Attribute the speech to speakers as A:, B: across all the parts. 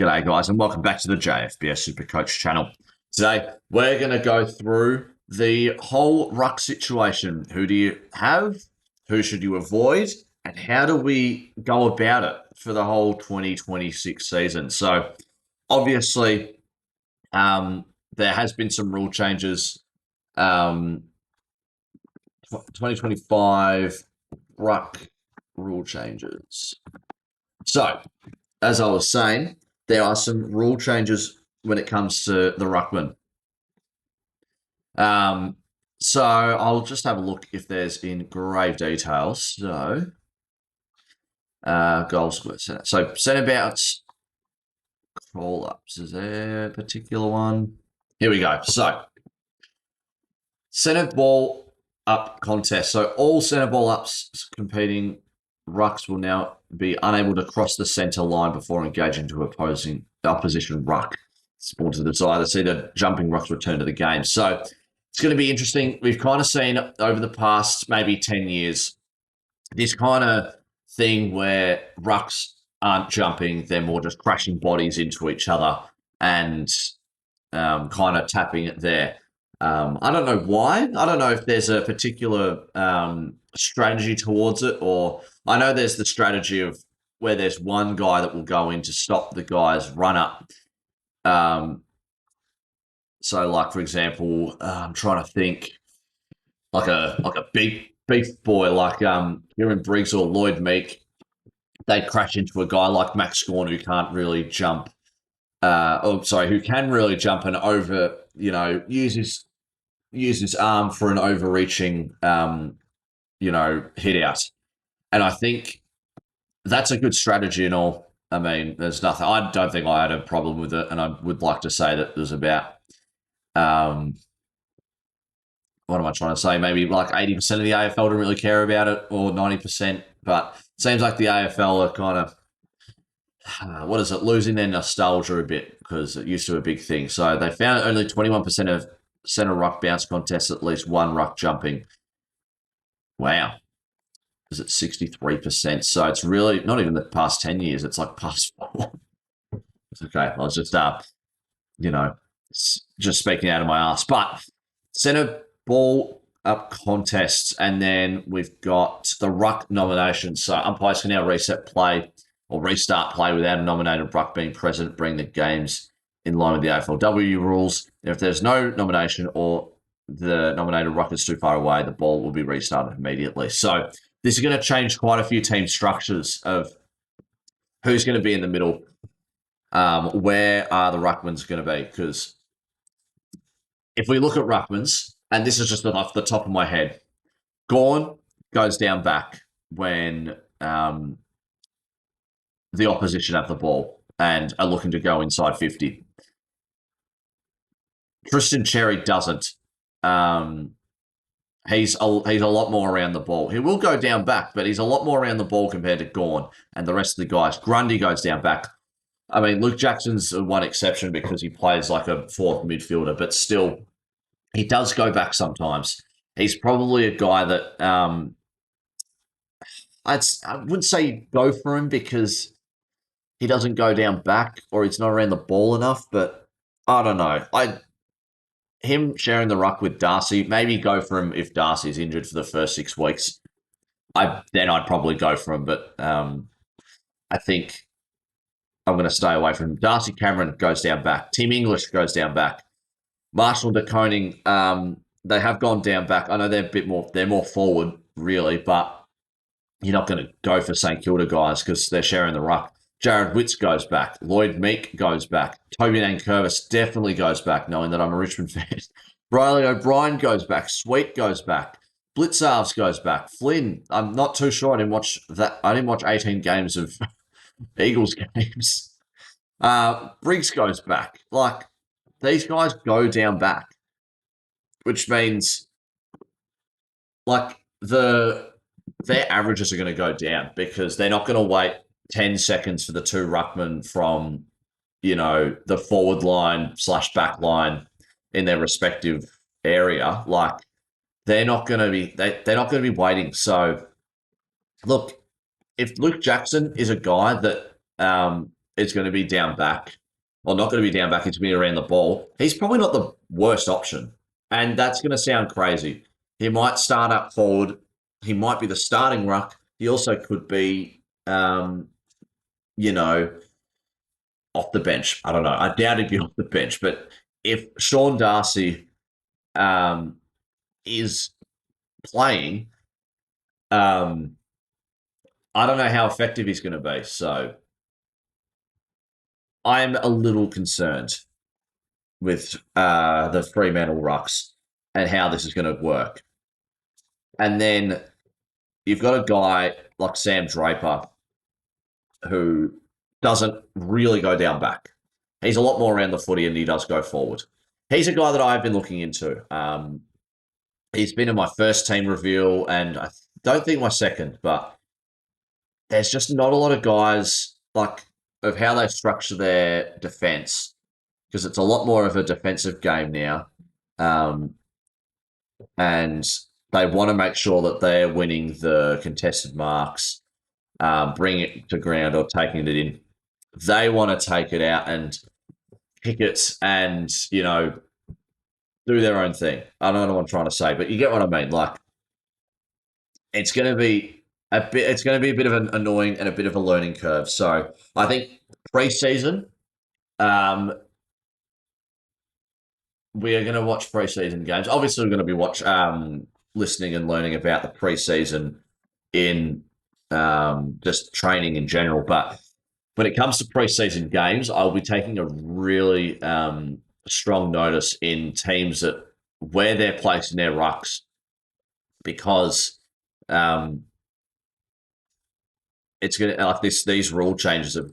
A: G'day, guys, and welcome back to the JFBS SuperCoach channel. Today, we're going to go through the whole ruck situation. Who do you have? Who should you avoid? And how do we go about it for the whole 2026 season? So, obviously, there has been some rule changes. 2025 ruck rule changes. So, as I was saying, there are some rule changes when it comes to the ruckman. So I'll just have a look if there's in grave details. So goal square centre. So centre bouts, call ups. Is there a particular one? Here we go. So centre ball up contest. So all centre ball ups competing rucks will now be unable to cross the centre line before engaging to opposition ruck. Spawn to the side. Let's see the jumping rucks return to the game. So it's going to be interesting. We've kind of seen over the past maybe 10 years this kind of thing where rucks aren't jumping. They're more just crashing bodies into each other and kind of tapping it there. I don't know why. I don't know if there's a particular strategy towards it, or I know there's the strategy of where there's one guy that will go in to stop the guy's run up. So, like for example, I'm trying to think, like a big beef boy like Kieran Briggs or Lloyd Meek, they crash into a guy like Max Gawn who can't really jump. Who can really jump and over, use his arm for an overreaching, hit out. And I think that's a good strategy and all. I mean, there's nothing. I don't think I had a problem with it, and I would like to say that there's about, what am I trying to say? Maybe like 80% of the AFL don't really care about it, or 90%. But it seems like the AFL are kind of, losing their nostalgia a bit because it used to be a big thing. So they found only 21% of centre ruck bounce contests at least one ruck jumping. Wow. Is it 63%? So it's really not even the past 10 years. It's like past 4. It's okay. I was just, just speaking out of my ass. But centre ball up contests, and then we've got the ruck nominations. So umpires can now reset play or restart play without a nominated ruck being present, bring the games in line with the AFLW rules. And if there's no nomination or the nominated ruck is too far away, the ball will be restarted immediately. So this is going to change quite a few team structures of who's going to be in the middle. Where are the ruckmans going to be? Because if we look at ruckmans, and this is just off the top of my head, Gawn goes down back when the opposition have the ball and are looking to go inside 50. Tristan Cherry doesn't. He's a lot more around the ball. He will go down back, but he's a lot more around the ball compared to Gawn and the rest of the guys. Grundy goes down back. I mean, Luke Jackson's one exception because he plays like a fourth midfielder, but still, he does go back sometimes. He's probably a guy that I wouldn't say go for him because he doesn't go down back or he's not around the ball enough, but I don't know. Him sharing the ruck with Darcy, maybe go for him if Darcy's injured for the first 6 weeks. Then I'd probably go for him, but I think I'm going to stay away from him. Darcy Cameron goes down back. Tim English goes down back. Marshall de Koning, they have gone down back. I know they're more forward, really, but you're not going to go for St Kilda guys because they're sharing the ruck. Jared Witts goes back. Lloyd Meek goes back. Toby Nankervis definitely goes back, knowing that I'm a Richmond fan. Riley O'Brien goes back. Sweet goes back. Blitzarves goes back. Flynn, I'm not too sure. I didn't watch 18 games of Eagles games. Briggs goes back. Like, these guys go down back, which means like their averages are going to go down because they're not going to wait 10 seconds for the two ruckmen from, the forward line / back line in their respective area. Like, they're not going to be waiting. So, look, if Luke Jackson is a guy that is going to be down back, or not going to be down back, it's going to be around the ball, he's probably not the worst option. And that's going to sound crazy. He might start up forward. He might be the starting ruck. He also could be, you know, off the bench. I don't know. I doubt he'd be off the bench. But if Sean Darcy is playing, I don't know how effective he's going to be. So I'm a little concerned with the Fremantle Rucks and how this is going to work. And then you've got a guy like Sam Draper who doesn't really go down back. He's a lot more around the footy and he does go forward. He's a guy that I've been looking into. He's been in my first team review and I don't think my second, but there's just not a lot of guys like of how they structure their defense because it's a lot more of a defensive game now. And they want to make sure that they're winning the contested marks, bringing it to ground or taking it in. They want to take it out and kick it and, do their own thing. I don't know what I'm trying to say, but you get what I mean. Like, it's going to be it's going to be a bit of an annoying and a bit of a learning curve. So I think preseason, we are going to watch preseason games. Obviously, we're going to be listening and learning about the preseason in just training in general. But when it comes to preseason games, I'll be taking a really strong notice in teams that where they're placing their rucks because it's going to like these rule changes are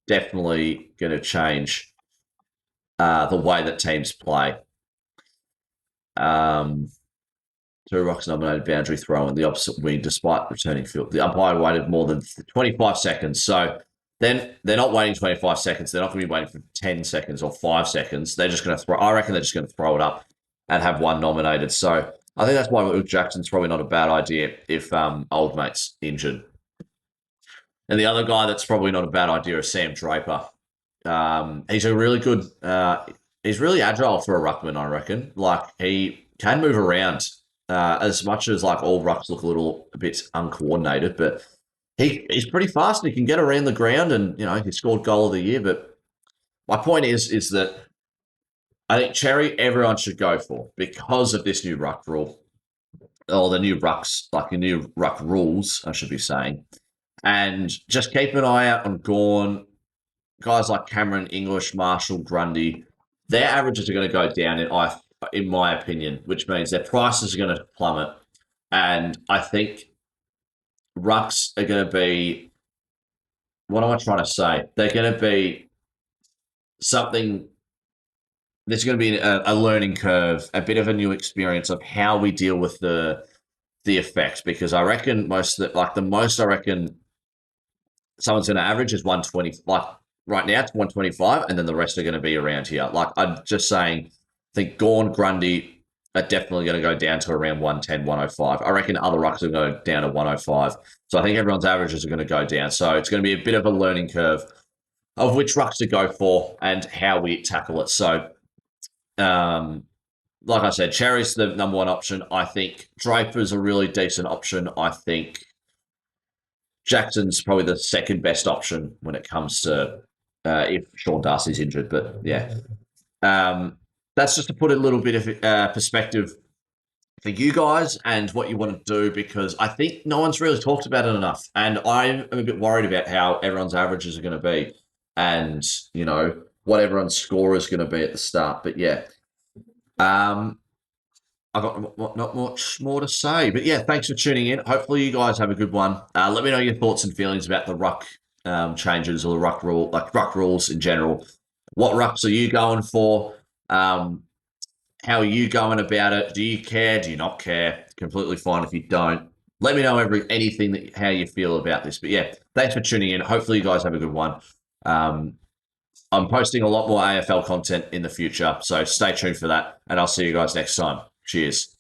A: definitely going to change the way that teams play. Two Rucks nominated boundary throw in the opposite wing despite returning field. The umpire waited more than 25 seconds. So then they're not waiting 25 seconds. They're not going to be waiting for 10 seconds or 5 seconds. They're just going to throw. I reckon they're just going to throw it up and have one nominated. So I think that's why Luke Jackson's probably not a bad idea if old mate's injured. And the other guy that's probably not a bad idea is Sam Draper. He's a really good. He's really agile for a ruckman, I reckon. Like he can move around as much as like all rucks look a bit uncoordinated, but he's pretty fast and he can get around the ground and he scored goal of the year. But my point is that I think Cherry everyone should go for because of this new ruck rule or the new rucks, like the new ruck rules, I should be saying. And just keep an eye out on Gawn, guys like Cameron, English, Marshall, Grundy. Their averages are going to go down, in my opinion, which means their prices are going to plummet. And I think rucks are going to be, what am I trying to say? They're going to be something, there's going to be a learning curve, a bit of a new experience of how we deal with the effects. Because I reckon the most I reckon someone's going to average is 120. Like right now, it's 125, and then the rest are going to be around here. Like I'm just saying, I think Gawn, Grundy are definitely going to go down to around 110, 105. I reckon other rucks are going to go down to 105. So I think everyone's averages are going to go down. So it's going to be a bit of a learning curve of which rucks to go for and how we tackle it. So, like I said, Cherry's the number one option. I think Draper's a really decent option. I think Jackson's probably the second best option when it comes to if Sean Darcy's injured. But yeah, that's just to put a little bit of perspective for you guys and what you want to do because I think no one's really talked about it enough. And I'm a bit worried about how everyone's averages are going to be and, what everyone's score is going to be at the start. But yeah, I've got not much more to say, but yeah, thanks for tuning in. Hopefully you guys have a good one. Let me know your thoughts and feelings about the ruck changes or the ruck rule, like ruck rules in general. What rucks are you going for? How are you going about it? Do you care? Do you not care? Completely fine if you don't. Let me know anything how you feel about this. But yeah, thanks for tuning in. Hopefully you guys have a good one. I'm posting a lot more AFL content in the future, so stay tuned for that, and I'll see you guys next time. Cheers.